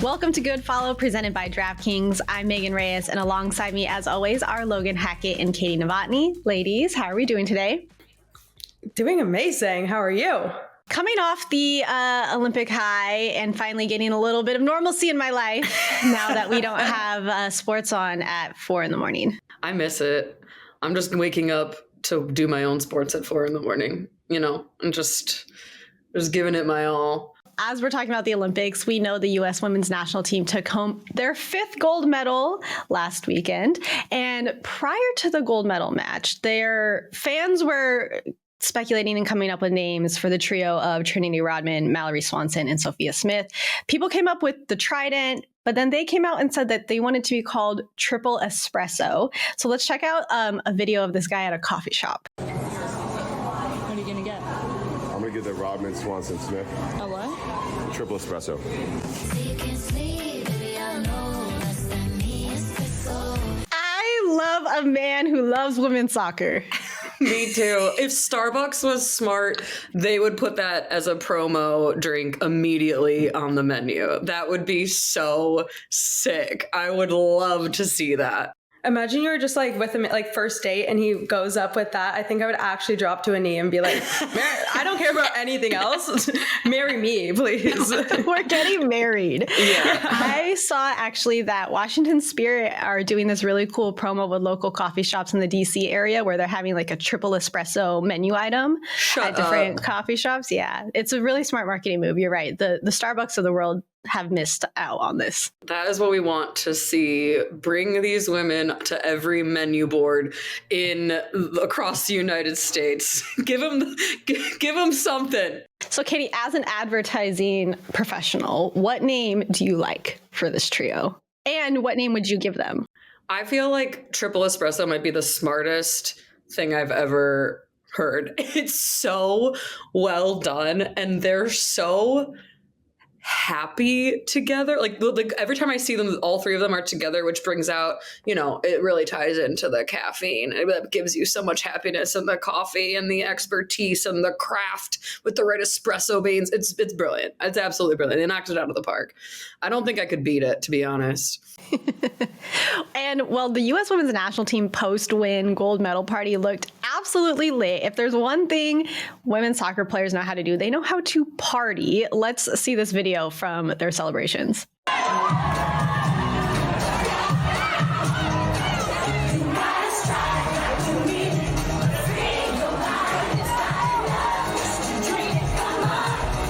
Welcome to Good Follow, presented by DraftKings. I'm Megan Reyes, and alongside me, as always, are Logan Hackett and Katie Novotny. Ladies, how are we doing today? Doing amazing. How are you? Coming off the Olympic high and finally getting a little bit of normalcy in my life now that we don't have sports on at 4 a.m. I miss it. I'm just waking up to do my own sports at 4 a.m, you know, and just giving it my all. As we're talking about the Olympics, we know the U.S. women's national team took home their 5th gold medal last weekend. And prior to the gold medal match, their fans were speculating and coming up with names for the trio of Trinity Rodman, Mallory Swanson, and Sophia Smith. People came up with the Trident, but then they came out and said that they wanted to be called Triple Espresso. So let's check out a video of this guy at a coffee shop. What are you going to get? I'm going to get the Rodman Swanson Smith. A what? Triple espresso. I love a man who loves women's soccer. Me too. If Starbucks was smart, they would put that as a promo drink immediately on the menu. That would be so sick. I would love to see that. Imagine you were just like with him at like first date and he goes up with that. I think I would actually drop to a knee and be like, I don't care about anything else. Marry me, please. We're getting married. Yeah. I saw actually that Washington Spirit are doing this really cool promo with local coffee shops in the DC area where they're having like a triple espresso menu item at different coffee shops. Yeah, it's a really smart marketing move. You're right. The Starbucks of the world have missed out on this. That is what we want to see. Bring these women to every menu board across the United States. Give them something. So Katie, as an advertising professional, what name do you like for this trio? And what name would you give them? I feel like Triple Espresso might be the smartest thing I've ever heard. It's so well done and they're so happy together. Like every time I see them, all three of them are together, which brings out, it really ties into the caffeine. It gives you so much happiness, and the coffee and the expertise and the craft with the right espresso beans. It's brilliant. It's absolutely brilliant. They knocked it out of the park. I don't think I could beat it, to be honest. And well, the U.S. women's national team post-win gold medal party looked absolutely lit. If there's one thing women's soccer players know how to do, they know how to party. Let's see this video from their celebrations.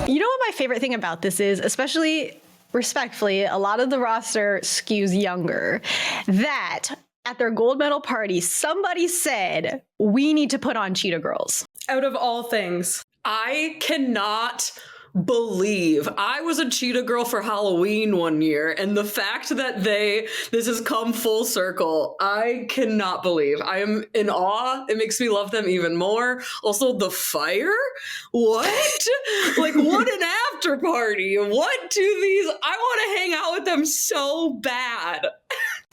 You know what my favorite thing about this is, especially respectfully, a lot of the roster skews younger, that at their gold medal party, somebody said, we need to put on Cheetah Girls. Out of all things. I cannot believe I was a cheetah girl for Halloween one year, and the fact that this has come full circle, I cannot believe. I am in awe. It makes me love them even more. Also, the fire? What? Like, what an after party. What do these? I want to hang out with them so bad.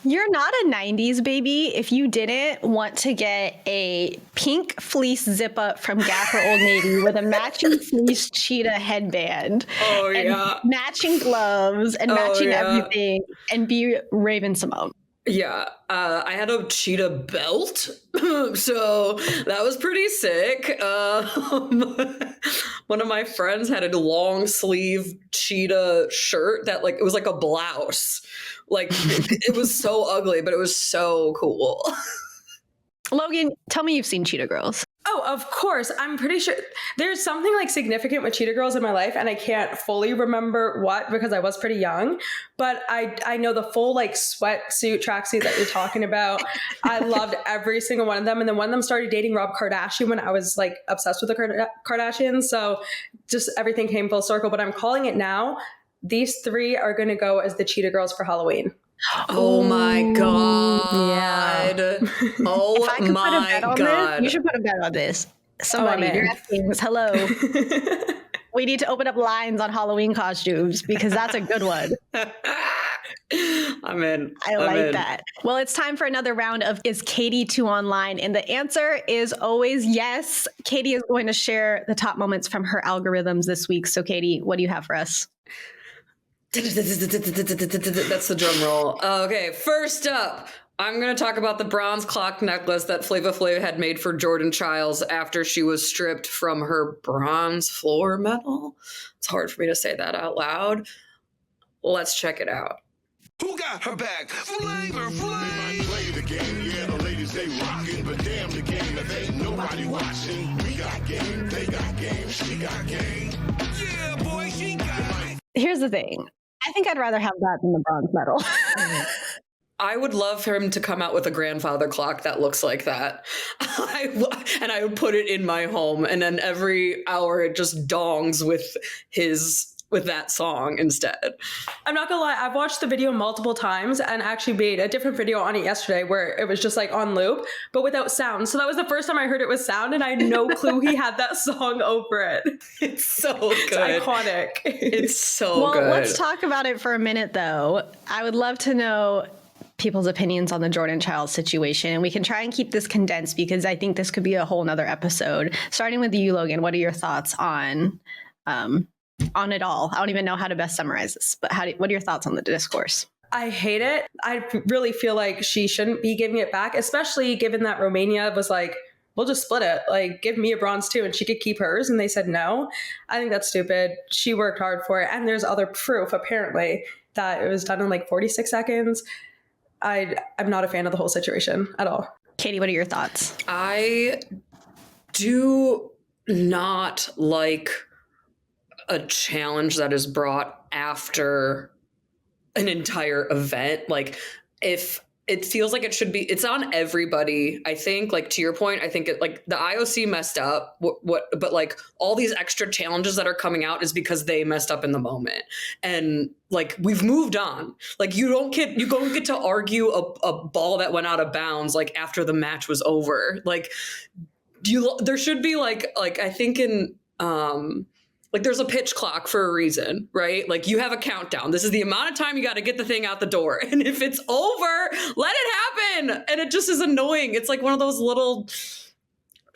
You're not a 90s baby if you didn't want to get a pink fleece zip up from Gap or Old Navy with a matching fleece cheetah headband. Oh, and yeah. matching gloves and matching everything and be Raven Simone. Yeah, I had a cheetah belt, so that was pretty sick. One of my friends had a long sleeve cheetah shirt that it was like a blouse. Like it was so ugly, but it was so cool. Logan, tell me you've seen Cheetah Girls. Oh, of course. I'm pretty sure there's something significant with Cheetah Girls in my life, and I can't fully remember what because I was pretty young, but I know the full sweatsuit, tracksuit that you're talking about. I loved every single one of them. And then one of them started dating Rob Kardashian when I was obsessed with the Kardashians. So just everything came full circle, but I'm calling it now. These three are going to go as the Cheetah Girls for Halloween. Oh my God. Yeah. Oh if I could my put a bet on God. This, you should put a bet on this. Somebody, DraftKings, hello. We need to open up lines on Halloween costumes because that's a good one. I'm in. I like that. Well, it's time for another round of Is Katie too online? And the answer is always yes. Katie is going to share the top moments from her algorithms this week. So Katie, what do you have for us? That's the drum roll. Okay, first up, I'm going to talk about the bronze clock necklace that Flava Flav had made for Jordan Chiles after she was stripped from her bronze floor medal. It's hard for me to say that out loud. Let's check it out. Who got her back? Flavor Flav. Play the game, yeah, the ladies they rockin', but damn the game, if ain't nobody watching. We got game, they got game, she got game. Yeah, boy, she got. Here's the thing. I think I'd rather have that than the bronze medal. I would love for him to come out with a grandfather clock that looks like that. And I would put it in my home, and then every hour it just dongs with that song instead. I'm not gonna lie, I've watched the video multiple times and actually made a different video on it yesterday where it was just like on loop, but without sound. So that was the first time I heard it with sound, and I had no clue he had that song over it. It's so good. It's iconic. It's so good. Well, let's talk about it for a minute, though. I would love to know people's opinions on the Jordan Chiles situation, and we can try and keep this condensed because I think this could be a whole nother episode. Starting with you, Logan, what are your thoughts on it all? I don't even know how to best summarize this, but what are your thoughts on the discourse? I hate it. I really feel like she shouldn't be giving it back, especially given that Romania was like, we'll just split it. Like, give me a bronze too, and she could keep hers. And they said no. I think that's stupid. She worked hard for it. And there's other proof, apparently, that it was done in like 46 seconds. I'm not a fan of the whole situation at all. Katie, what are your thoughts? I do not like a challenge that is brought after an entire event. Like, if it feels like it should be, it's on everybody. I think, like, to your point, I think it, like, the IOC messed up but like all these extra challenges that are coming out is because they messed up in the moment. And like, we've moved on. Like, you don't get to argue a ball that went out of bounds, like, after the match was over. Like, there should be like I think in, like, there's a pitch clock for a reason, right? Like, you have a countdown. This is the amount of time you got to get the thing out the door. And if it's over, let it happen. And it just is annoying. It's like one of those little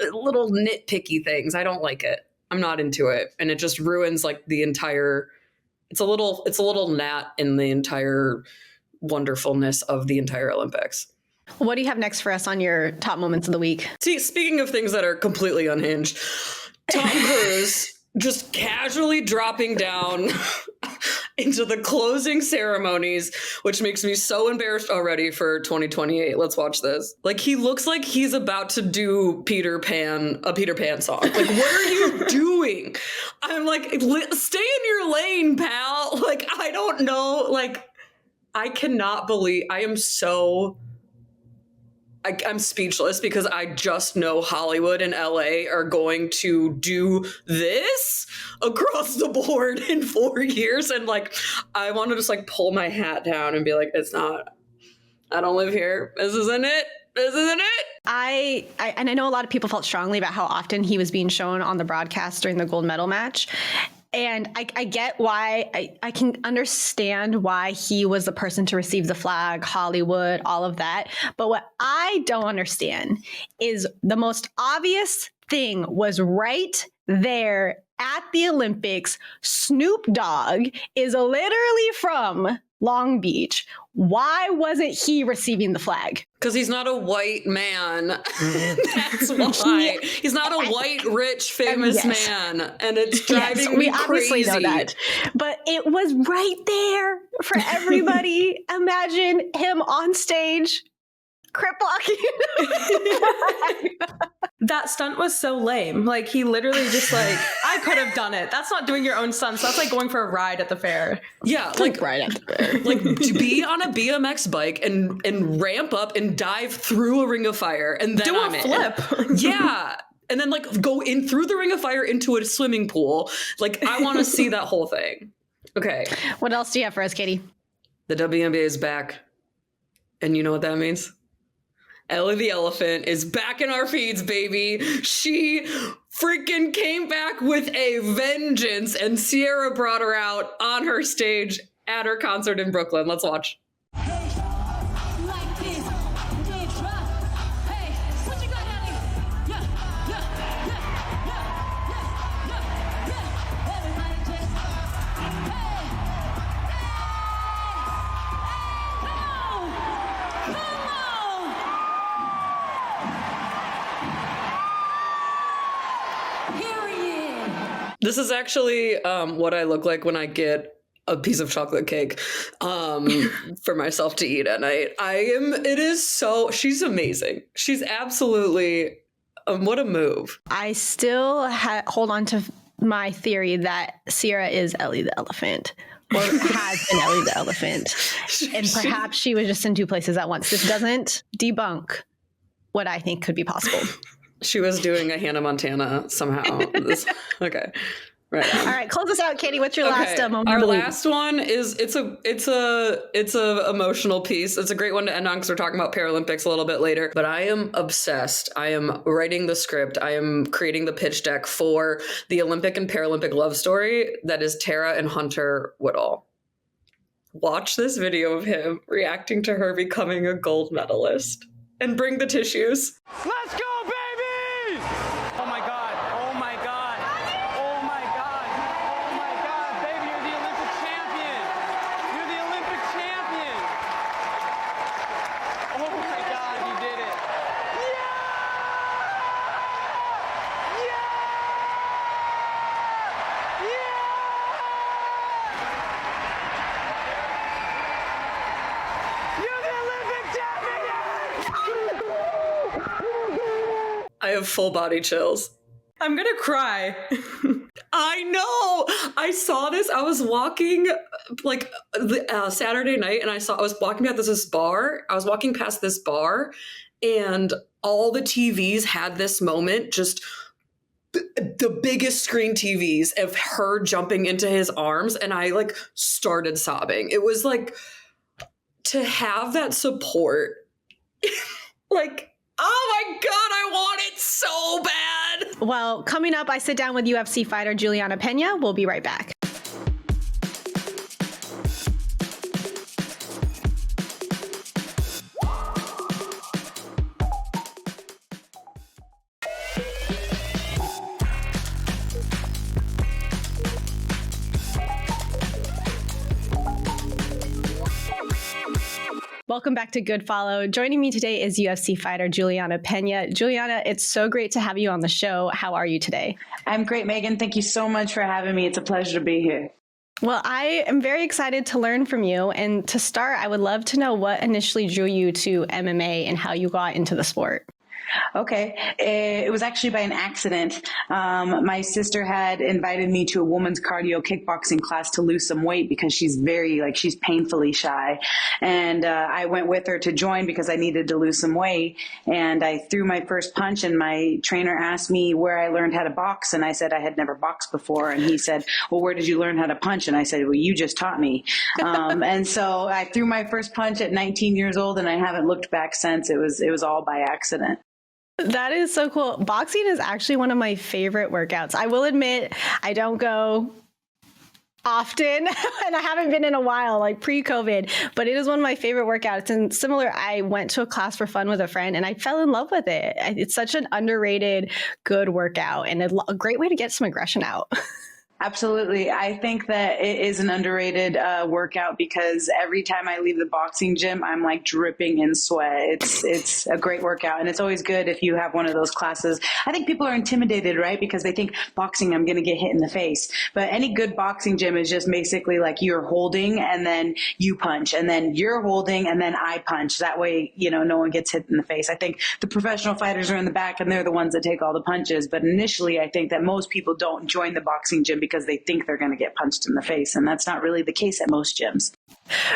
nitpicky things. I don't like it. I'm not into it. And it just ruins like the entire, it's a little gnat in the entire wonderfulness of the entire Olympics. What do you have next for us on your top moments of the week? See, speaking of things that are completely unhinged, Tom Cruise just casually dropping down into the closing ceremonies, which makes me so embarrassed already for 2028. Let's watch this. Like, he looks like he's about to do a Peter Pan song. Like, what are you doing? I'm like, stay in your lane, pal. Like, I don't know. Like, I cannot believe, I'm speechless because I just know Hollywood and LA are going to do this across the board in 4 years. And like, I want to just like pull my hat down and be like, it's not, I don't live here. This isn't it. This isn't it. I know a lot of people felt strongly about how often he was being shown on the broadcast during the gold medal match. And I get why, I can understand why he was the person to receive the flag, Hollywood, all of that. But what I don't understand is the most obvious thing was right there at the Olympics. Snoop Dogg is literally from Long Beach. Why wasn't he receiving the flag? Because he's not a white man. That's why. He's not a white, rich, famous man. And it's driving me crazy. We obviously know that. But it was right there for everybody. Imagine him on stage, crip walking. That stunt was so lame. Like, he literally just like, I could have done it. That's not doing your own stunts. That's like going for a ride at the fair. Yeah, like ride at the fair. Like, to be on a BMX bike and ramp up and dive through a ring of fire and then do a flip. Yeah. And then like go in through the ring of fire into a swimming pool. Like, I want to see that whole thing. Okay. What else do you have for us, Katie? The WNBA is back. And you know what that means? Ellie the Elephant is back in our feeds, baby. She freaking came back with a vengeance, and Ciara brought her out on her stage at her concert in Brooklyn. Let's watch. This is actually what I look like when I get a piece of chocolate cake for myself to eat at night. She's amazing. She's absolutely, what a move. I still hold on to my theory that Ciara is Ellie the elephant, or has been Ellie the elephant. And perhaps she was just in two places at once. This doesn't debunk what I think could be possible. She was doing a Hannah Montana somehow. Okay. Right. All right, close us out, Katie. What's your last moment? Our last one is it's a emotional piece. It's a great one to end on because we're talking about Paralympics a little bit later. But I am obsessed. I am writing the script. I am creating the pitch deck for the Olympic and Paralympic love story that is Tara and Hunter Woodall. Watch this video of him reacting to her becoming a gold medalist. And bring the tissues. Let's go, baby! Oh my God, oh my God, oh my God, oh my God, baby, you're the Olympic champion. You're the Olympic champion. Oh my God, you did it. Yeah! Yeah! Yeah! You're the Olympic champion! I have full body chills. I'm gonna cry. I know. I saw this. I was walking like Saturday night, and I was walking past this bar. I was walking past this bar, and all the TVs had this moment. Just the biggest screen TVs of her jumping into his arms, and I like started sobbing. It was like to have that support, like. Oh my God, I want it so bad. Well, coming up, I sit down with UFC fighter Juliana Pena. We'll be right back. Welcome back to Good Follow. Joining me today is UFC fighter Juliana Pena. Juliana, it's so great to have you on the show. How are you today? I'm great, Megan. Thank you so much for having me. It's a pleasure to be here. Well, I am very excited to learn from you. And to start, I would love to know what initially drew you to MMA and how you got into the sport. Okay. It was actually by an accident. My sister had invited me to a woman's cardio kickboxing class to lose some weight because she's she's painfully shy. And I went with her to join because I needed to lose some weight. And I threw my first punch, and my trainer asked me where I learned how to box. And I said I had never boxed before. And he said, well, where did you learn how to punch? And I said, well, you just taught me. And so I threw my first punch at 19 years old, and I haven't looked back since. It was all by accident. That is so cool. Boxing is actually one of my favorite workouts. I will admit I don't go often and I haven't been in a while, like pre-COVID, but it is one of my favorite workouts. And similar, I went to a class for fun with a friend and I fell in love with it. It's such an underrated, good workout and a great way to get some aggression out. Absolutely. I think that it is an underrated workout because every time I leave the boxing gym, I'm like dripping in sweat. It's a great workout. And it's always good if you have one of those classes. I think people are intimidated, right? Because they think boxing, I'm going to get hit in the face. But any good boxing gym is just basically like you're holding and then you punch and then you're holding and then I punch. That way, no one gets hit in the face. I think the professional fighters are in the back and they're the ones that take all the punches. But initially, I think that most people don't join the boxing gym because they think they're going to get punched in the face. And that's not really the case at most gyms.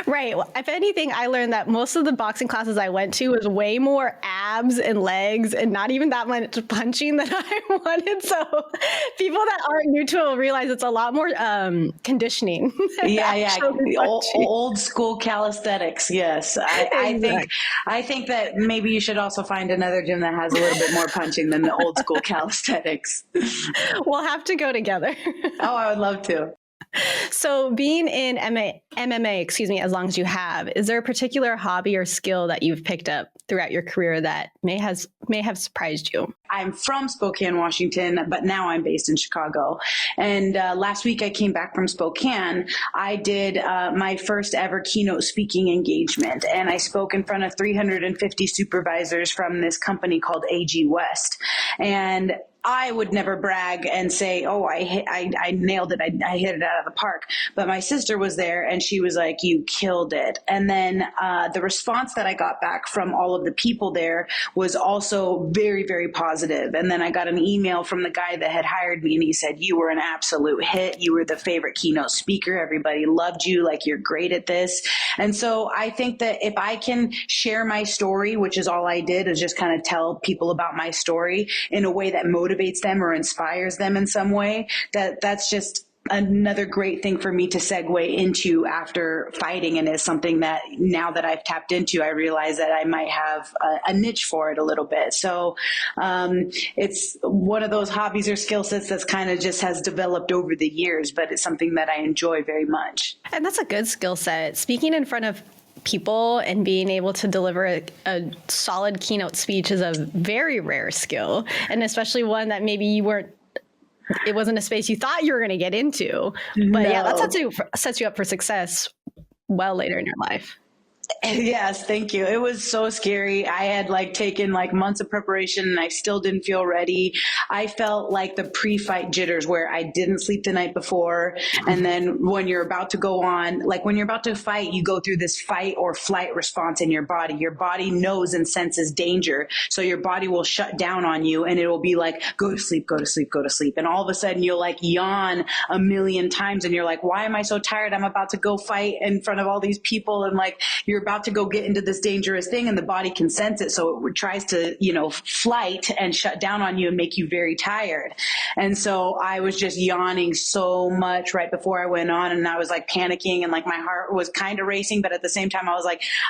Right. Well, if anything, I learned that most of the boxing classes I went to was way more abs and legs and not even that much punching than I wanted. So people that aren't new to it will realize it's a lot more conditioning. Yeah. Old school calisthenics. Yes. I think that maybe you should also find another gym that has a little bit more punching than the old school calisthenics. We'll have to go together. Oh, I would love to. So being in MMA, as long as you have, is there a particular hobby or skill that you've picked up throughout your career that may have surprised you? I'm from Spokane, Washington, but now I'm based in Chicago. And last week I came back from Spokane. I did my first ever keynote speaking engagement, and I spoke in front of 350 supervisors from this company called AG West. And I would never brag and say, oh, I nailed it. I hit it out of the park. But my sister was there and she was like, you killed it. And then the response that I got back from all of the people there was also very, very positive. And then I got an email from the guy that had hired me and he said, you were an absolute hit. You were the favorite keynote speaker. Everybody loved you. Like, you're great at this. And so I think that if I can share my story, which is all I did, is just kind of tell people about my story in a way that motivates them or inspires them in some way, that's just another great thing for me to segue into after fighting. And is something that now that I've tapped into, I realize that I might have a niche for it a little bit. So it's one of those hobbies or skill sets that's kind of just has developed over the years, but it's something that I enjoy very much. And that's a good skill set. Speaking in front of people and being able to deliver a solid keynote speech is a very rare skill, and especially one that maybe it wasn't a space you thought you were going to get into. But yeah, that sets you up for success well later in your life. Yes, thank you. It was so scary. I had taken months of preparation and I still didn't feel ready. I felt like the pre-fight jitters where I didn't sleep the night before. And then when you're about to go on, when you're about to fight, you go through this fight or flight response in your body. Your body knows and senses danger. So your body will shut down on you and it will be like, go to sleep, go to sleep, go to sleep. And all of a sudden you'll yawn a million times and you're like, why am I so tired? I'm about to go fight in front of all these people. And you're about to go get into this dangerous thing and the body can sense it. So it tries to, flight and shut down on you and make you very tired. And so I was just yawning so much right before I went on and I was panicking and my heart was kind of racing. But at the same time, I was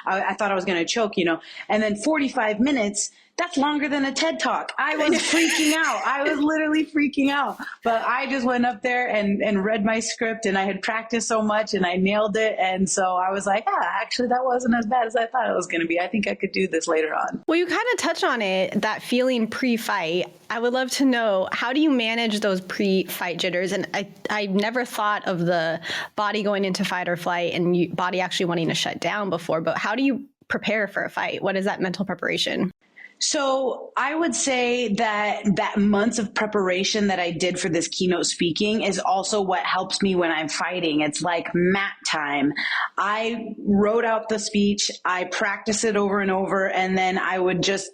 I thought I was going to choke, and then 45 minutes, that's longer than a TED Talk. I was freaking out. I was literally freaking out. But I just went up there and read my script and I had practiced so much and I nailed it. And so I was like, actually, that wasn't as bad as I thought it was going to be. I think I could do this later on. Well, you kind of touch on it, that feeling pre-fight. I would love to know, how do you manage those pre-fight jitters? And I never thought of the body going into fight or flight and body actually wanting to shut down before, but how do you prepare for a fight? What is that mental preparation? So I would say that months of preparation that I did for this keynote speaking is also what helps me when I'm fighting. It's like mat time. I wrote out the speech, I practiced it over and over, and then I would just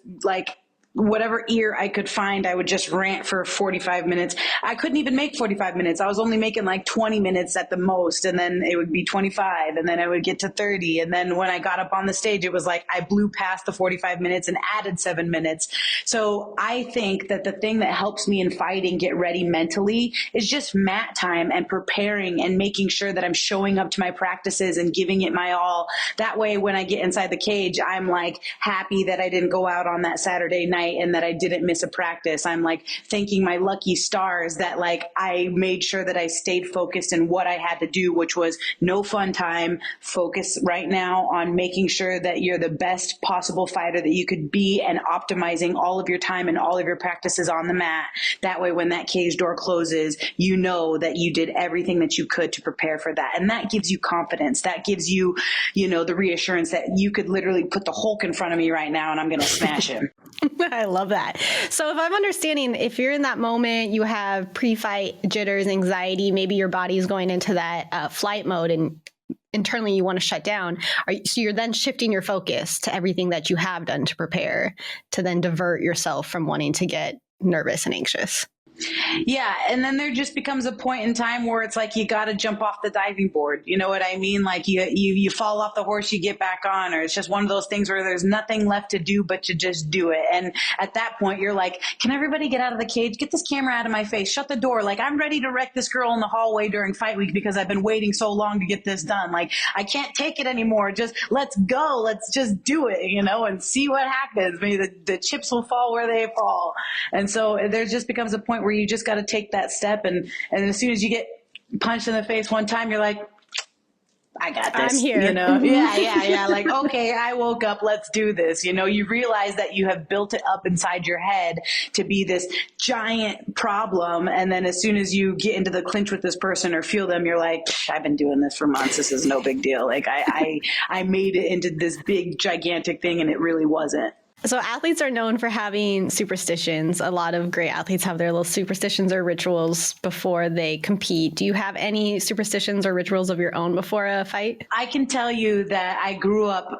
whatever ear I could find, I would just rant for 45 minutes. I couldn't even make 45 minutes. I was only making 20 minutes at the most. And then it would be 25 and then I would get to 30. And then when I got up on the stage, it was I blew past the 45 minutes and added 7 minutes. So I think that the thing that helps me in fighting get ready mentally is just mat time and preparing and making sure that I'm showing up to my practices and giving it my all. That way, when I get inside the cage, I'm happy that I didn't go out on that Saturday night and that I didn't miss a practice. I'm thanking my lucky stars that I made sure that I stayed focused in what I had to do, which was no fun time, focus right now on making sure that you're the best possible fighter that you could be and optimizing all of your time and all of your practices on the mat. That way, when that cage door closes, you know that you did everything that you could to prepare for that. And that gives you confidence. That gives you, the reassurance that you could literally put the Hulk in front of me right now and I'm going to smash him. I love that. So if I'm understanding, if you're in that moment, you have pre-fight jitters, anxiety, maybe your body is going into that flight mode and internally you want to shut down. So you're then shifting your focus to everything that you have done to prepare to then divert yourself from wanting to get nervous and anxious. Yeah. And then there just becomes a point in time where it's you got to jump off the diving board. You know what I mean? You fall off the horse, you get back on, or it's just one of those things where there's nothing left to do but to just do it. And at that point, you're can everybody get out of the cage? Get this camera out of my face. Shut the door. I'm ready to wreck this girl in the hallway during fight week because I've been waiting so long to get this done. I can't take it anymore. Just let's go. Let's just do it, and see what happens. Maybe the chips will fall where they fall. And so there just becomes a point where you just got to take that step. And as soon as you get punched in the face one time, you're like, I got this. I'm here. Yeah. Okay, I woke up. Let's do this. You realize that you have built it up inside your head to be this giant problem. And then as soon as you get into the clinch with this person or feel them, you're like, I've been doing this for months. This is no big deal. I made it into this big, gigantic thing and it really wasn't. So athletes are known for having superstitions. A lot of great athletes have their little superstitions or rituals before they compete. Do you have any superstitions or rituals of your own before a fight? I can tell you that I grew up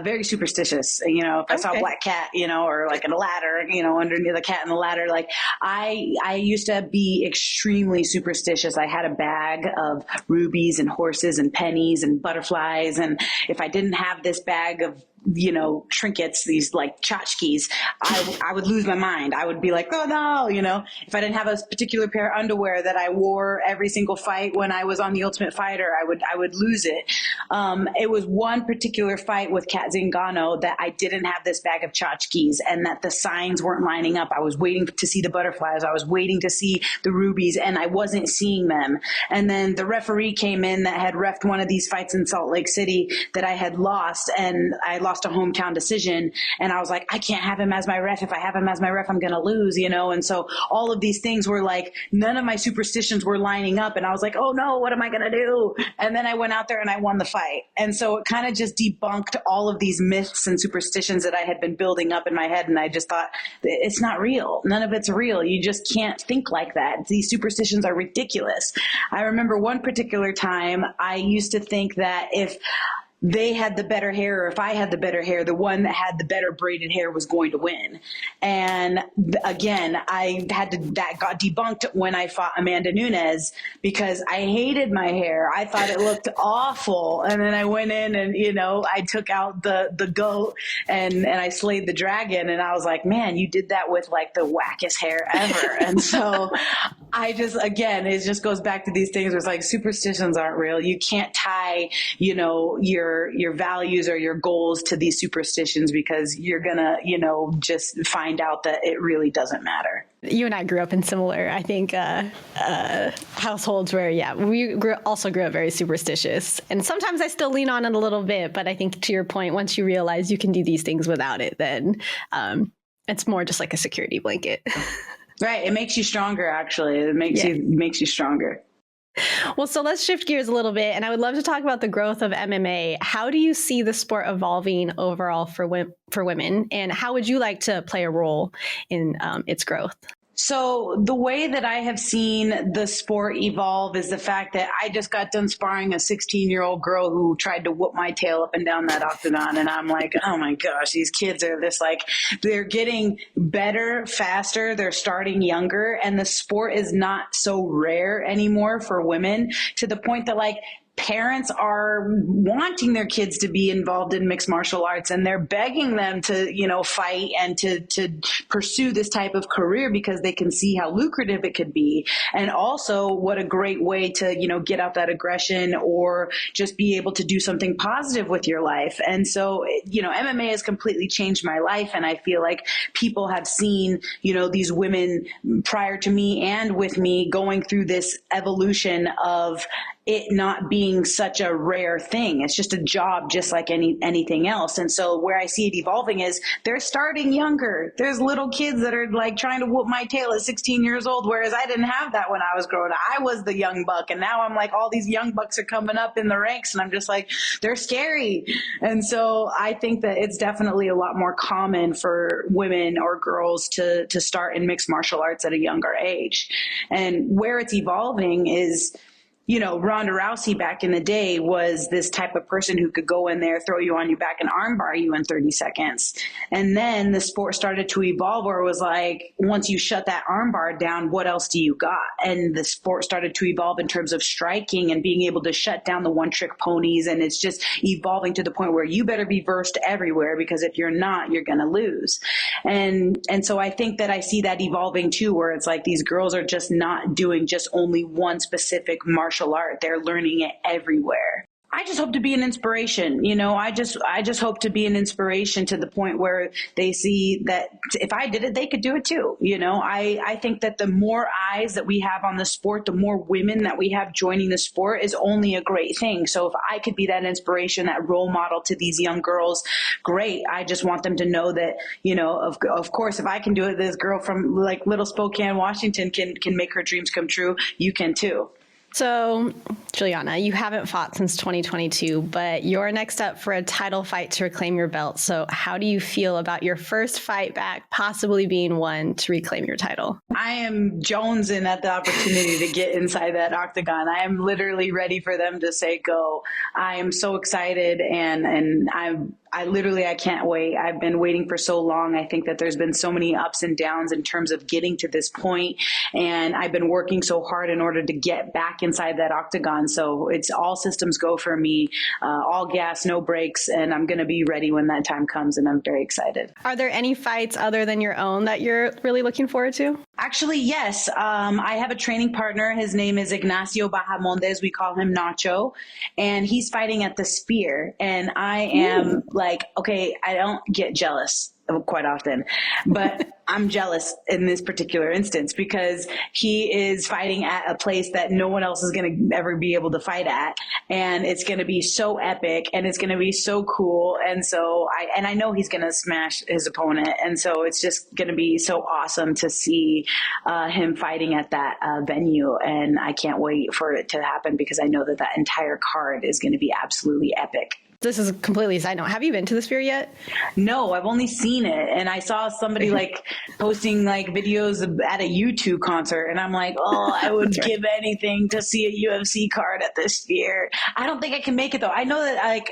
very superstitious. You know, if I saw a black cat, you know, or like in a ladder, you know, underneath the cat in the ladder, like I used to be extremely superstitious. I had a bag of rubies and horses and pennies and butterflies. And if I didn't have this bag of, you know, trinkets, these like tchotchkes, I would lose my mind. I would be like, oh no, you know, if I didn't have a particular pair of underwear that I wore every single fight when I was on The Ultimate Fighter, I would lose it. It was one particular fight with Kat Zingano that I didn't have this bag of tchotchkes and that the signs weren't lining up. I was waiting to see the butterflies. I was waiting to see the rubies and I wasn't seeing them. And then the referee came in that had reffed one of these fights in Salt Lake City that I had lost, and I lost a hometown decision. And I was like, I can't have him as my ref. If I have him as my ref, I'm going to lose, you know? And so all of these things were like, none of my superstitions were lining up. And I was like, oh no, what am I going to do? And then I went out there and I won the fight. And so it kind of just debunked all of these myths and superstitions that I had been building up in my head. And I just thought, it's not real. None of it's real. You just can't think like that. These superstitions are ridiculous. I remember one particular time I used to think that if they had the better hair, or if I had the better hair, the one that had the better braided hair was going to win. And again, that got debunked when I fought Amanda Nunes because I hated my hair. I thought it looked awful. And then I went in and, you know, I took out the goat and I slayed the dragon. And I was like, man, you did that with like the wackest hair ever. And so I just, again, it just goes back to these things where it's like superstitions aren't real. You can't tie, you know, your values or your goals to these superstitions because you're gonna, you know, just find out that it really doesn't matter. You and I grew up in similar, I think, households where, we also grew up very superstitious. And sometimes I still lean on it a little bit, but I think to your point, once you realize you can do these things without it, then it's more just like a security blanket. Right. It makes you stronger, actually. It makes you stronger. Well, so let's shift gears a little bit, and I would love to talk about the growth of MMA. How do you see the sport evolving overall for women, and how would you like to play a role in its growth? So the way that I have seen the sport evolve is the fact that I just got done sparring a 16-year-old girl who tried to whoop my tail up and down that octagon. And I'm like, oh my gosh, these kids are just like, they're getting better, faster. They're starting younger. And the sport is not so rare anymore for women to the point that like, parents are wanting their kids to be involved in mixed martial arts and they're begging them to, you know, fight and to pursue this type of career because they can see how lucrative it could be. And also what a great way to, you know, get out that aggression or just be able to do something positive with your life. And so, you know, MMA has completely changed my life. And I feel like people have seen, you know, these women prior to me and with me going through this evolution of it not being such a rare thing. It's just a job just like anything else. And so where I see it evolving is they're starting younger. There's little kids that are like trying to whoop my tail at 16 years old, whereas I didn't have that when I was growing up. I was the young buck. And now I'm like, all these young bucks are coming up in the ranks and I'm just like, they're scary. And so I think that it's definitely a lot more common for women or girls to start in mixed martial arts at a younger age. And where it's evolving is, you know, Ronda Rousey back in the day was this type of person who could go in there, throw you on your back and armbar you in 30 seconds. And then the sport started to evolve where it was like, once you shut that armbar down, what else do you got? And the sport started to evolve in terms of striking and being able to shut down the one-trick ponies. And it's just evolving to the point where you better be versed everywhere because if you're not, you're going to lose. And so I think that I see that evolving too, where it's like these girls are just not doing just only one specific martial art. They're learning it everywhere. I just hope to be an inspiration. You know, I just hope to be an inspiration to the point where they see that if I did it, they could do it too. You know, I think that the more eyes that we have on the sport, the more women that we have joining the sport is only a great thing. So if I could be that inspiration, that role model to these young girls, great. I just want them to know that, you know, of course, if I can do it, this girl from like Little Spokane, Washington can make her dreams come true. You can too. So, Juliana, you haven't fought since 2022, but you're next up for a title fight to reclaim your belt. So how do you feel about your first fight back possibly being one to reclaim your title? I am jonesing at the opportunity to get inside that octagon. I am literally ready for them to say go. I am so excited, and I can't wait. I've been waiting for so long. I think that there's been so many ups and downs in terms of getting to this point, and I've been working so hard in order to get back inside that octagon. So it's all systems go for me, all gas, no brakes, and I'm going to be ready when that time comes, and I'm very excited. Are there any fights other than your own that you're really looking forward to? Actually, yes. I have a training partner. His name is Ignacio Bahamondes. We call him Nacho, and he's fighting at the Spear. And I am like, okay, I don't get jealous quite often, but I'm jealous in this particular instance because he is fighting at a place that no one else is going to ever be able to fight at. And it's going to be so epic, and it's going to be so cool. And so I know he's going to smash his opponent. And so it's just going to be so awesome to see him fighting at that venue. And I can't wait for it to happen because I know that that entire card is going to be absolutely epic. This is completely side note. Have you been to the Sphere yet? No, I've only seen it. And I saw somebody like posting like videos at a U2 concert. And I'm like, oh, I would give anything to see a UFC card at this Sphere. I don't think I can make it though. I know that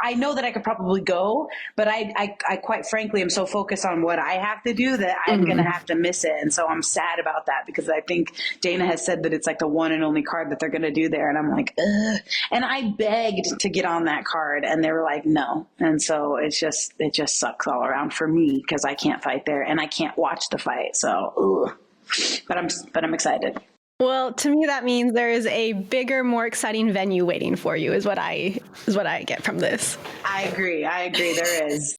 I know that I could probably go, but I quite frankly am so focused on what I have to do that I'm going to have to miss it. And so I'm sad about that because I think Dana has said that it's like the one and only card that they're going to do there. And I'm like, ugh. And I begged to get on that card, and they were like, no. And so it just sucks all around for me because I can't fight there and I can't watch the fight. So, ugh. But I'm excited. Well, to me, that means there is a bigger, more exciting venue waiting for you is what I get from this. I agree. There is.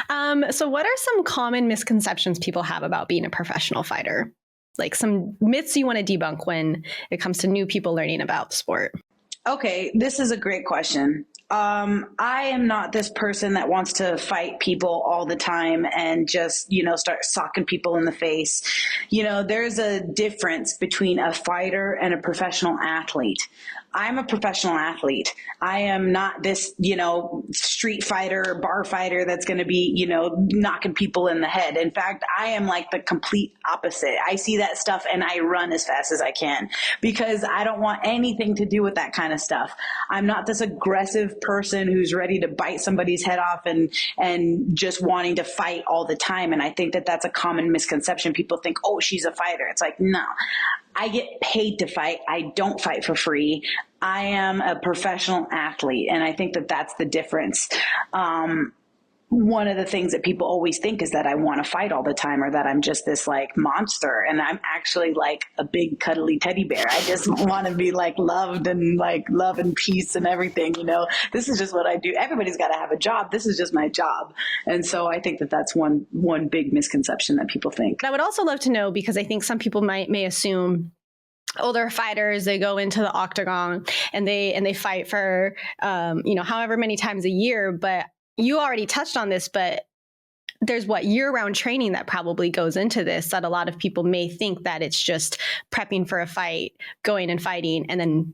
So what are some common misconceptions people have about being a professional fighter? Like some myths you want to debunk when it comes to new people learning about the sport? Okay, this is a great question. I am not this person that wants to fight people all the time and just, start socking people in the face. There's a difference between a fighter and a professional athlete. I'm a professional athlete. I am not this, street fighter, bar fighter that's going to be, knocking people in the head. In fact, I am like the complete opposite. I see that stuff and I run as fast as I can because I don't want anything to do with that kind of stuff. I'm not this aggressive person who's ready to bite somebody's head off and just wanting to fight all the time. And I think that that's a common misconception. People think, oh, she's a fighter. It's like, no. I get paid to fight. I don't fight for free. I am a professional athlete, and I think that that's the difference. One of the things that people always think is that I want to fight all the time or that I'm just this like monster, and I'm actually like a big cuddly teddy bear. I just want to be like loved and like love and peace and everything, This is just what I do. Everybody's got to have a job. This is just my job. And so I think that that's one big misconception that people think. I would also love to know, because I think some people may assume, oh, they're fighters, they go into the octagon and they fight for however many times a year. But you already touched on this, but there's year-round training that probably goes into this, that a lot of people may think that it's just prepping for a fight, going and fighting, and then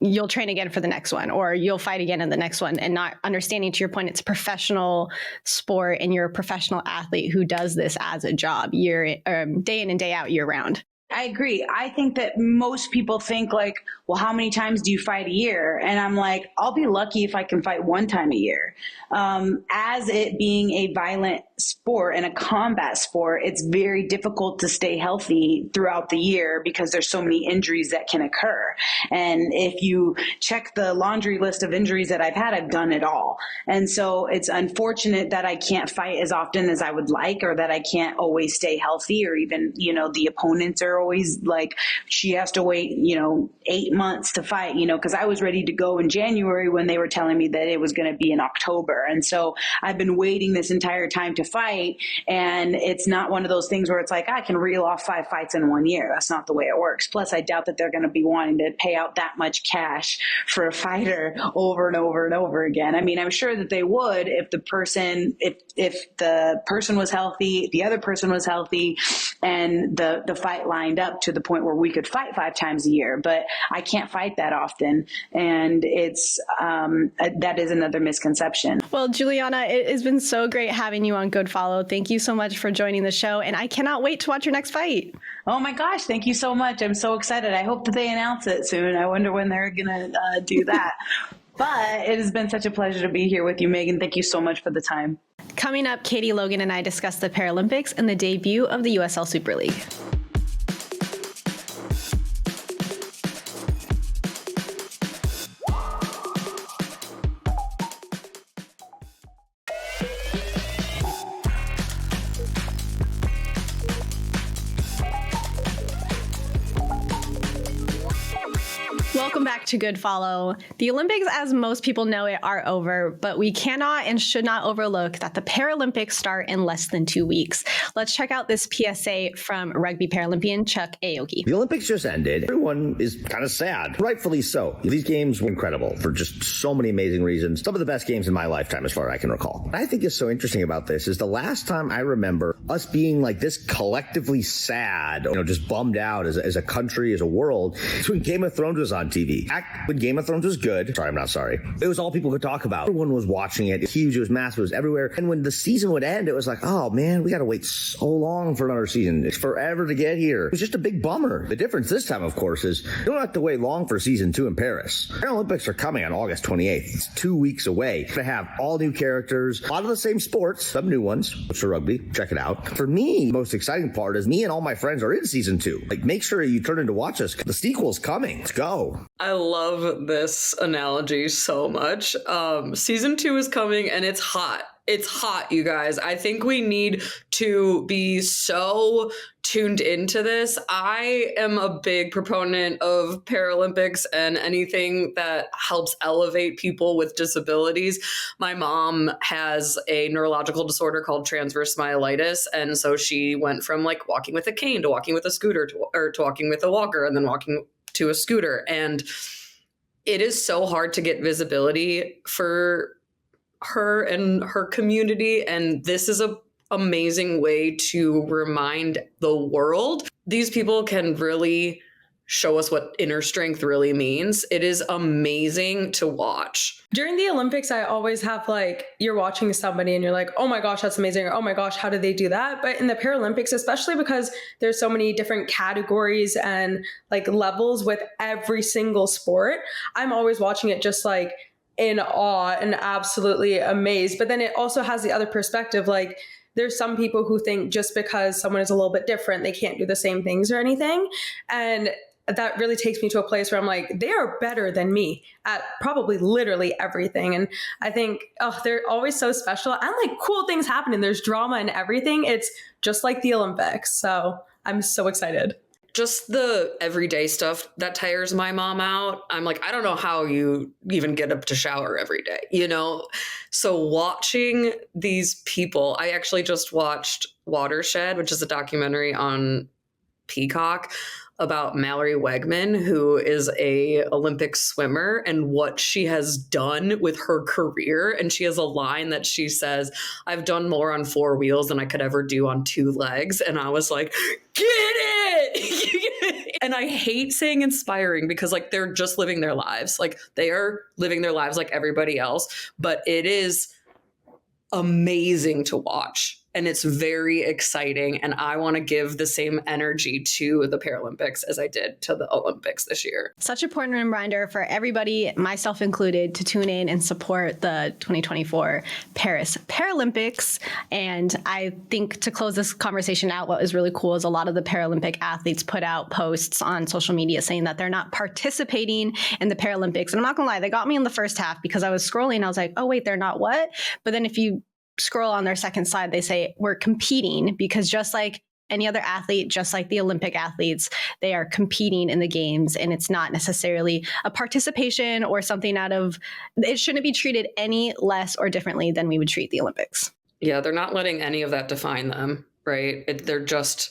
you'll train again for the next one, or you'll fight again in the next one, and not understanding, to your point, it's a professional sport and you're a professional athlete who does this as a job day in and day out, year round. I agree. I think that most people think like, well, how many times do you fight a year? And I'm like, I'll be lucky if I can fight one time a year. As it being a violent sport and a combat sport, it's very difficult to stay healthy throughout the year because there's so many injuries that can occur. And if you check the laundry list of injuries that I've had, I've done it all. And so it's unfortunate that I can't fight as often as I would like, or that I can't always stay healthy, or even, the opponents are always like, she has to wait, 8 months to fight, because I was ready to go in January when they were telling me that it was going to be in October. And so I've been waiting this entire time to fight. And it's not one of those things where it's like, I can reel off 5 fights in 1 year. That's not the way it works. Plus, I doubt that they're going to be wanting to pay out that much cash for a fighter over and over and over again. I mean, I'm sure that they would if the person was healthy, the other person was healthy, and the fight lined up to the point where we could fight 5 times a year, but I can't fight that often. And it's, that is another misconception. Well, Juliana, it has been so great having you on Good Follow. Thank you so much for joining the show, and I cannot wait to watch your next fight. Oh my gosh, thank you so much. I'm so excited. I hope that they announce it soon. I wonder when they're going to do that. But it has been such a pleasure to be here with you, Megan. Thank you so much for the time. Coming up, Katie Logan and I discuss the Paralympics and the debut of the USL Super League. Welcome back to Good Follow. The Olympics, as most people know it, are over, but we cannot and should not overlook that the Paralympics start in less than 2 weeks. Let's check out this PSA from rugby Paralympian Chuck Aoki. The Olympics just ended. Everyone is kind of sad, rightfully so. These games were incredible for just so many amazing reasons. Some of the best games in my lifetime, as far as I can recall. What I think is so interesting about this is the last time I remember us being like this collectively sad, just bummed out as a country, as a world, is when Game of Thrones was on TV. Back when Game of Thrones was good, sorry, I'm not sorry, it was all people could talk about. Everyone was watching it. It was huge, it was massive, it was everywhere. And when the season would end, it was like, oh man, we got to wait so long for another season. It's forever to get here. It was just a big bummer. The difference this time, of course, is you don't have to wait long for season 2 in Paris. The Paralympics are coming on August 28th. It's 2 weeks away. To have all new characters, a lot of the same sports, some new ones, which are rugby. Check it out. For me, the most exciting part is me and all my friends are in season 2. Like, make sure you turn in to watch us. The sequel's coming. Let's go. I love this analogy so much. Season 2 is coming and it's hot. It's hot, you guys. I think we need to be so tuned into this. I am a big proponent of Paralympics and anything that helps elevate people with disabilities. My mom has a neurological disorder called transverse myelitis. And so she went from like walking with a cane to walking with a scooter to walking with a walker and then walking to a scooter. And it is so hard to get visibility for her and her community. And this is an amazing way to remind the world these people can really show us what inner strength really means. It is amazing to watch. During the Olympics, I always have like, you're watching somebody and you're like, oh my gosh, that's amazing. Or, oh my gosh, how did they do that? But in the Paralympics, especially because there's so many different categories and like levels with every single sport, I'm always watching it just like in awe and absolutely amazed. But then it also has the other perspective, like there's some people who think just because someone is a little bit different, they can't do the same things or anything. And that really takes me to a place where I'm like, they are better than me at probably literally everything. And I think, oh, they're always so special and like cool things happen and there's drama and everything. It's just like the Olympics. So I'm so excited. Just the everyday stuff that tires my mom out. I'm like, I don't know how you even get up to shower every day, So watching these people, I actually just watched Watershed, which is a documentary on Peacock about Mallory Wegman, who is a Olympic swimmer and what she has done with her career. And she has a line that she says, I've done more on 4 wheels than I could ever do on 2 legs. And I was like, get it! And I hate saying inspiring because like they're just living their lives. Like they are living their lives like everybody else, but it is amazing to watch. And it's very exciting. And I want to give the same energy to the Paralympics as I did to the Olympics this year. Such an important reminder for everybody, myself included, to tune in and support the 2024 Paris Paralympics. And I think to close this conversation out, what is really cool is a lot of the Paralympic athletes put out posts on social media saying that they're not participating in the Paralympics. And I'm not gonna lie, they got me in the first half because I was scrolling. I was like, oh, wait, they're not what? But then if you scroll on their second slide, they say we're competing because just like any other athlete, just like the Olympic athletes, they are competing in the games. And it's not necessarily a participation or something it shouldn't be treated any less or differently than we would treat the Olympics. Yeah, they're not letting any of that define them, right? They're just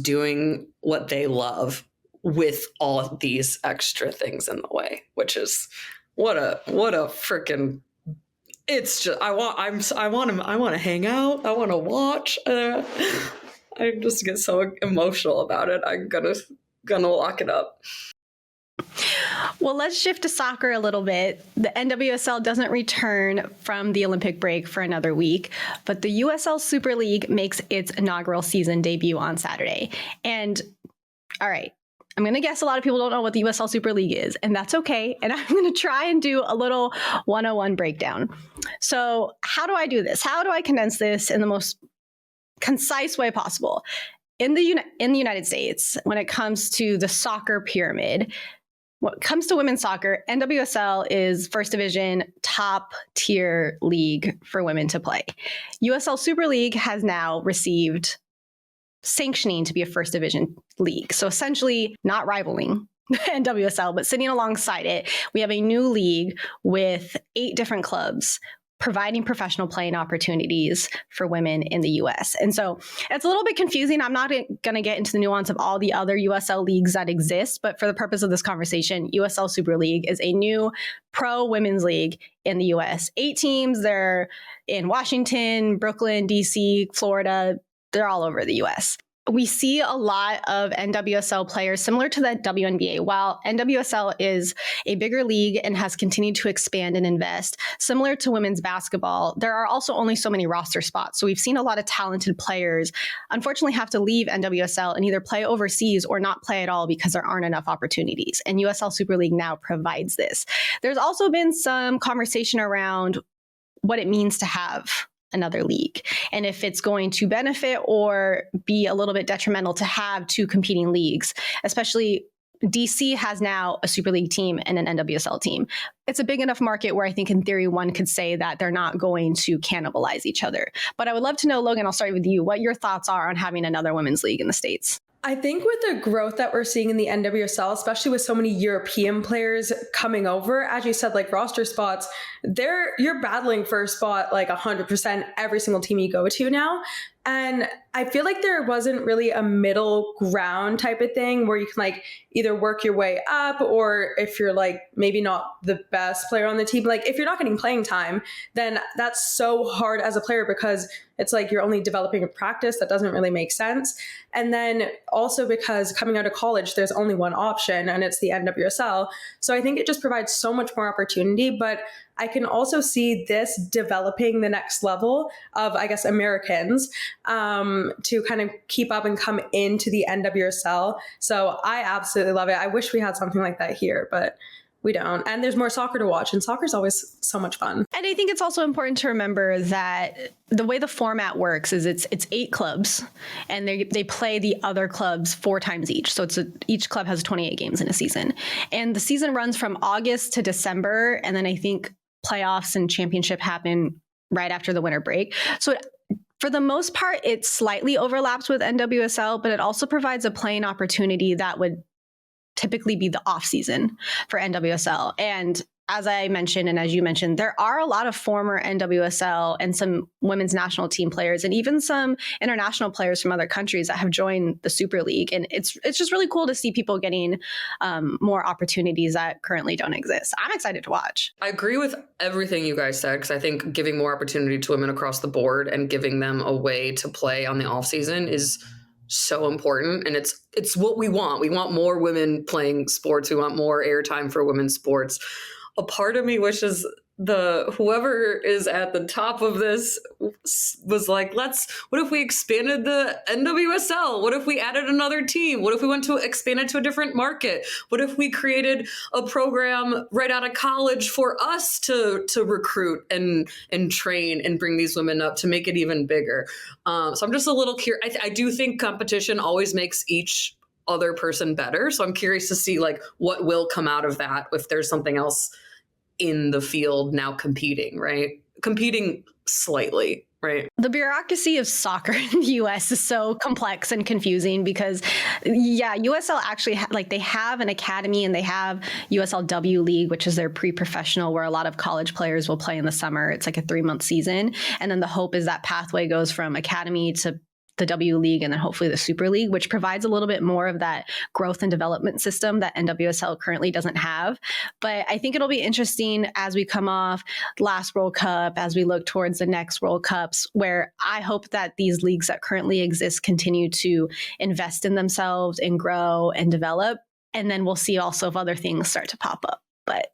doing what they love with all of these extra things in the way, which is what a freaking. It's just I want to hang out. I want to watch. I just get so emotional about it. I'm gonna lock it up. Well, let's shift to soccer a little bit. The NWSL doesn't return from the Olympic break for another week, but the USL Super League makes its inaugural season debut on Saturday. And all right, I'm going to guess a lot of people don't know what the USL Super League is, and that's okay. And I'm going to try and do a little 101 breakdown. So how do I do this? How do I condense this in the most concise way possible? In the United States, when it comes to the soccer pyramid, when it comes to women's soccer, NWSL is first division, top tier league for women to play. USL Super League has now received sanctioning to be a first division league. So essentially not rivaling NWSL, but sitting alongside it. We have a new league with 8 different clubs providing professional playing opportunities for women in the US. And so it's a little bit confusing. I'm not going to get into the nuance of all the other USL leagues that exist, but for the purpose of this conversation, USL Super League is a new pro women's league in the US. 8 teams, they're in Washington, Brooklyn, DC, Florida, they're all over the US. We see a lot of NWSL players similar to the WNBA. While NWSL is a bigger league and has continued to expand and invest, similar to women's basketball, there are also only so many roster spots. So we've seen a lot of talented players unfortunately have to leave NWSL and either play overseas or not play at all because there aren't enough opportunities. And USL Super League now provides this. There's also been some conversation around what it means to have another league and if it's going to benefit or be a little bit detrimental to have 2 competing leagues. Especially DC has now a Super League team and an NWSL team. It's a big enough market where I think in theory one could say that they're not going to cannibalize each other. But I would love to know, Logan, I'll start with you, what your thoughts are on having another women's league in the States. I think with the growth that we're seeing in the NWSL, especially with so many European players coming over, as you said, like roster spots, you're battling for a spot like 100% every single team you go to now. And I feel like there wasn't really a middle ground type of thing where you can like either work your way up, or if you're like maybe not the best player on the team, like if you're not getting playing time, then that's so hard as a player because it's like you're only developing a practice that doesn't really make sense. And then also because coming out of college, there's only one option and it's the NWSL. So I think it just provides so much more opportunity, but I can also see this developing the next level of, I guess, Americans to kind of keep up and come into the NWSL. So I absolutely love it. I wish we had something like that here, but we don't. And there's more soccer to watch, and soccer is always so much fun. And I think it's also important to remember that the way the format works is it's 8 clubs, and they play the other clubs 4 times each. So each club has 28 games in a season. And the season runs from August to December, and then I think playoffs and championship happen right after the winter break. So for the most part, it slightly overlaps with NWSL, but it also provides a playing opportunity that would typically be the off season for NWSL. And as I mentioned, and as you mentioned, there are a lot of former NWSL and some women's national team players and even some international players from other countries that have joined the Super League. And it's just really cool to see people getting more opportunities that currently don't exist. I'm excited to watch. I agree with everything you guys said, because I think giving more opportunity to women across the board and giving them a way to play on the off season is so important. And it's what we want. We want more women playing sports. We want more airtime for women's sports. A part of me wishes whoever is at the top of this was like, what if we expanded the NWSL? What if we added another team? What if we went to expand it to a different market? What if we created a program right out of college for us to recruit and train and bring these women up to make it even bigger? So I'm just a little curious. I do think competition always makes each other person better. So I'm curious to see like what will come out of that if there's something else in the field now competing slightly, right? The bureaucracy of soccer in the US is so complex and confusing because, USL actually they have an academy and they have USLW League, which is their pre-professional where a lot of college players will play in the summer. It's like a 3-month season. And then the hope is that pathway goes from academy to the W League and then hopefully the Super League, which provides a little bit more of that growth and development system that NWSL currently doesn't have. But I think it'll be interesting as we come off last World Cup, as we look towards the next World Cups, where I hope that these leagues that currently exist continue to invest in themselves and grow and develop. And then we'll see also if other things start to pop up. But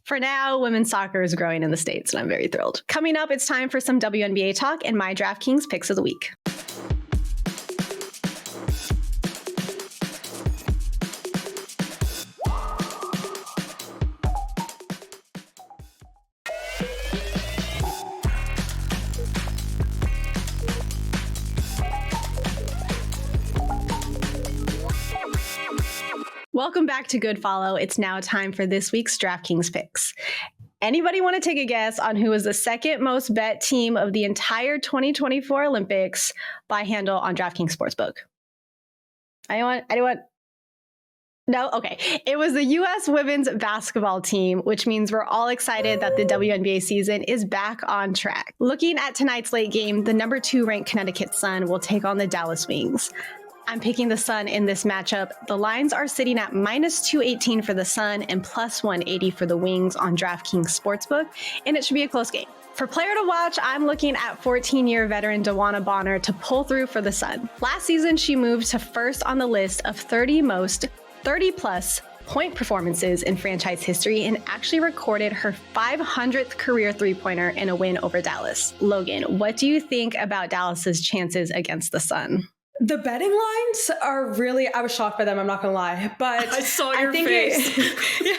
for now, women's soccer is growing in the States, and I'm very thrilled. Coming up, it's time for some WNBA talk and my DraftKings picks of the week. Welcome back to Good Follow. It's now time for this week's DraftKings picks. Anybody want to take a guess on who was the second most bet team of the entire 2024 Olympics by handle on DraftKings Sportsbook? Anyone? No? Okay. It was the U.S. women's basketball team, which means we're all excited that the WNBA season is back on track. Looking at tonight's late game, the number 2 ranked Connecticut Sun will take on the Dallas Wings. I'm picking the Sun in this matchup. The lines are sitting at -218 for the Sun and +180 for the Wings on DraftKings Sportsbook, and it should be a close game. For player to watch, I'm looking at 14-year veteran DeWanna Bonner to pull through for the Sun. Last season, she moved to first on the list of 30+ point performances in franchise history and actually recorded her 500th career three-pointer in a win over Dallas. Logan, what do you think about Dallas's chances against the Sun? The betting lines are really, I was shocked by them, I'm not gonna lie. But I saw your face.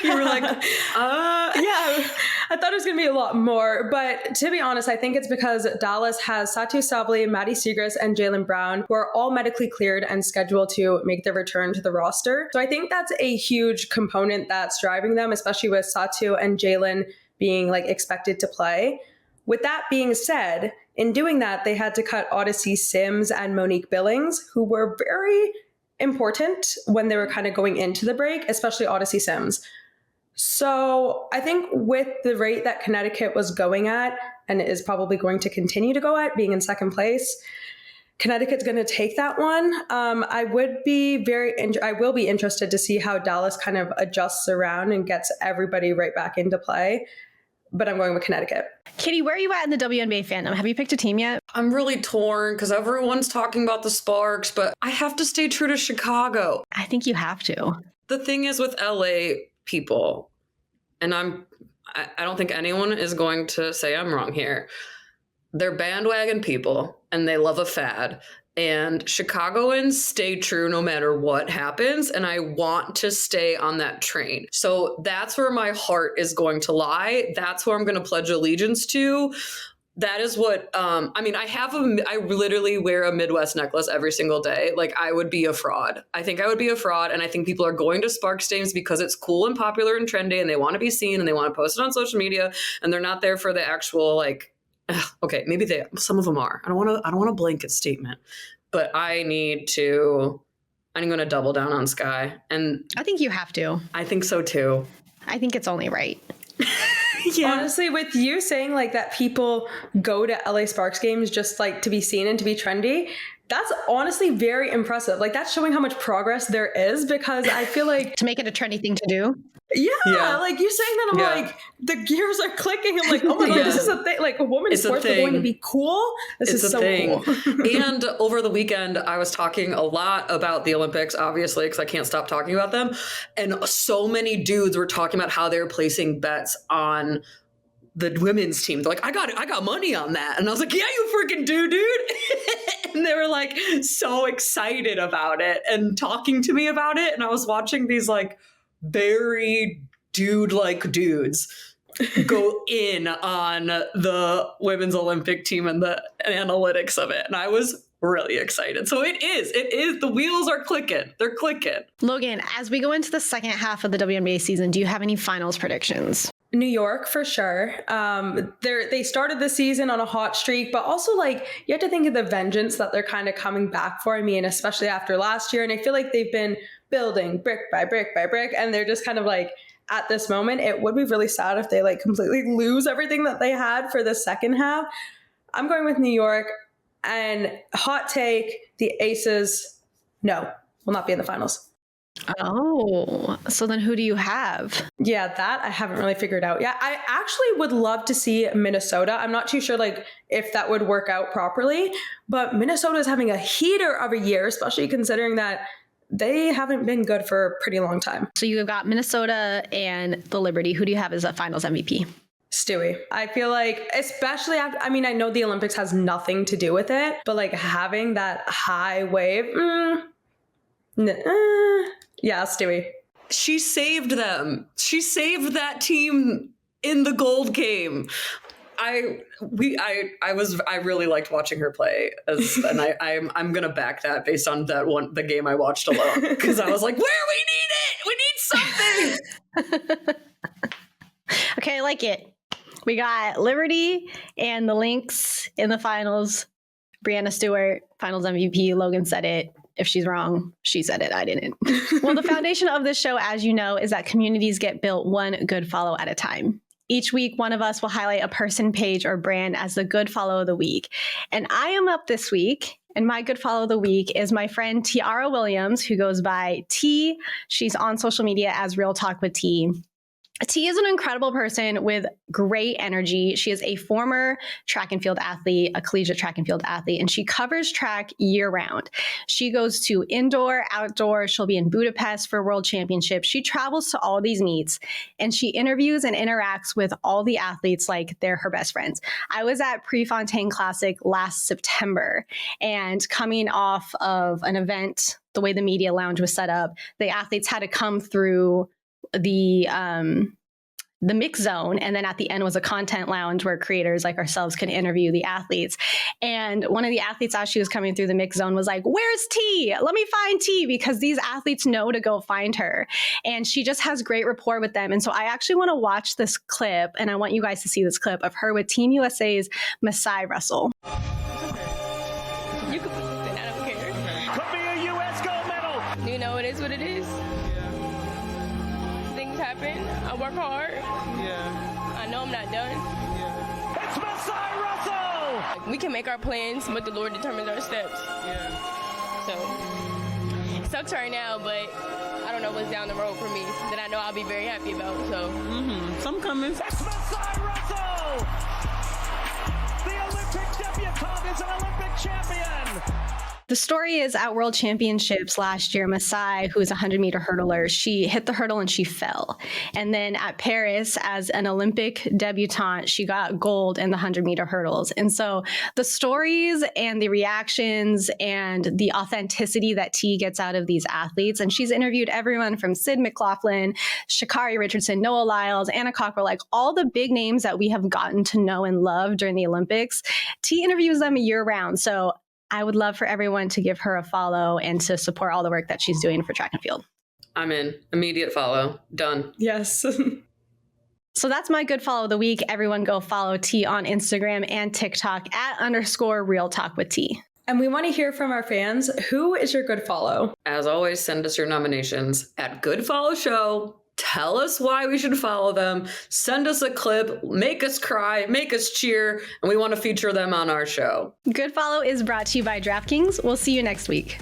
You were like, yeah, I thought it was gonna be a lot more. But to be honest, I think it's because Dallas has Satu Sabli, Maddie Siegrist, and Jaylen Brown, who are all medically cleared and scheduled to make their return to the roster. So I think that's a huge component that's driving them, especially with Satu and Jaylen being like expected to play. With that being said, in doing that, they had to cut Odyssey Sims and Monique Billings, who were very important when they were kind of going into the break, especially Odyssey Sims. So I think with the rate that Connecticut was going at, and is probably going to continue to go at, being in second place, Connecticut's going to take that one. I will be interested to see how Dallas kind of adjusts around and gets everybody right back into play. But I'm going with Connecticut. Kitty, where are you at in the WNBA fandom? Have you picked a team yet? I'm really torn because everyone's talking about the Sparks, but I have to stay true to Chicago. I think you have to. The thing is with LA people, and I don't think anyone is going to say I'm wrong here. They're bandwagon people and they love a fad. And Chicagoans stay true no matter what happens. And I want to stay on that train. So that's where my heart is going to lie. That's where I'm going to pledge allegiance to. That is what, I literally wear a Midwest necklace every single day. Like, I would be a fraud. I think I would be a fraud. And I think people are going to Sparks games because it's cool and popular and trendy and they want to be seen and they want to post it on social media. And they're not there for the actual, okay, maybe some of them are. I don't want a blanket statement, but I'm going to double down on Sky. And I think you have to. I think so too. I think it's only right. Yeah. Honestly, with you saying that people go to LA Sparks games just to be seen and to be trendy, that's honestly very impressive. That's showing how much progress there is, because I feel like to make it a trendy thing to do. Yeah. You saying that, I'm the gears are clicking. I'm like, oh my God, this is a thing. Women's sports are going to be cool. This is so cool. And over the weekend, I was talking a lot about the Olympics, obviously, because I can't stop talking about them. And so many dudes were talking about how they were placing bets on the women's team. They're like, I got money on that. And I was like, yeah, you freaking do, dude. And they were so excited about it and talking to me about it. And I was watching these very dude-like dudes go in on the women's Olympic team and the analytics of it. And I was really excited. So it is, the wheels are clicking. They're clicking. Logan, as we go into the second half of the WNBA season, do you have any finals predictions? New York for sure. They started the season on a hot streak, but also you have to think of the vengeance that they're kind of coming back for. I mean, especially after last year. And I feel like they've been building brick by brick by brick, and they're just kind of at this moment, it would be really sad if they completely lose everything that they had for the second half. I'm going with New York. And hot take, the Aces, no, will not be in the finals. Oh, so then who do you have? Yeah, that I haven't really figured out. Yeah, I actually would love to see Minnesota. I'm not too sure like if that would work out properly, but Minnesota is having a heater of a year, especially considering that they haven't been good for a pretty long time. So you've got Minnesota and the Liberty. Who do you have as a finals MVP? Stewie. I feel like, especially after, I mean, I know the Olympics has nothing to do with it, but like having that high wave, yeah, Stewie. She saved them. She saved that team in the gold game. I really liked watching her play, and I'm gonna back that based on the game I watched alone, because I was like, we need something. Okay, I like it. We got Liberty and the Lynx in the finals. Brianna Stewart, finals MVP. Logan said it. If she's wrong, she said it. I didn't. Well, the foundation of this show, as you know, is that communities get built one good follow at a time. Each week, one of us will highlight a person, page, or brand as the good follow of the week. And I am up this week, and my good follow of the week is my friend Ciara Williams, who goes by T. She's on social media as Real Talk with T. T is an incredible person with great energy. She is a former track and field athlete, a collegiate track and field athlete, and she covers track year round. She goes to indoor, outdoor. She'll be in Budapest for World Championships. She travels to all these meets, and she interviews and interacts with all the athletes like they're her best friends. I was at Prefontaine Classic last September, and coming off of an event, the way the media lounge was set up, the athletes had to come through the mix zone, and then at the end was a content lounge where creators like ourselves can interview the athletes. And one of the athletes, as she was coming through the mix zone, was like, "Where's T? Let me find T," because these athletes know to go find her, and she just has great rapport with them. And so I actually want to watch this clip, and I want you guys to see this clip of her with Team USA's Masai Russell. You could, then I don't care. Could be a U.S. gold medal. You know, it is what it is. Things happen. I work hard. Yeah. I know I'm not done. Yeah. It's Masai Russell. We can make our plans, but the Lord determines our steps. Yeah. So it sucks right now, but I don't know what's down the road for me that I know I'll be very happy about. So Some coming. It's Masai Russell. The Olympic debutante is an Olympic champion. The story is at World Championships last year, Masai, who is a 100-meter hurdler, she hit the hurdle and she fell. And then at Paris, as an Olympic debutante, she got gold in the 100-meter hurdles. And so the stories and the reactions and the authenticity that T gets out of these athletes, and she's interviewed everyone from Sid McLaughlin, Sha'Carri Richardson, Noah Lyles, Anna Cockrell, like all the big names that we have gotten to know and love during the Olympics. T interviews them year round. So I would love for everyone to give her a follow and to support all the work that she's doing for track and field. I'm in. Immediate follow. Done. Yes. So that's my good follow of the week. Everyone go follow T on Instagram and TikTok @_Real Talk with T. And we want to hear from our fans. Who is your good follow? As always, send us your nominations at Good Follow Show. Tell us why we should follow them. Send us a clip. Make us cry. Make us cheer. And we want to feature them on our show. Good Follow is brought to you by DraftKings. We'll see you next week.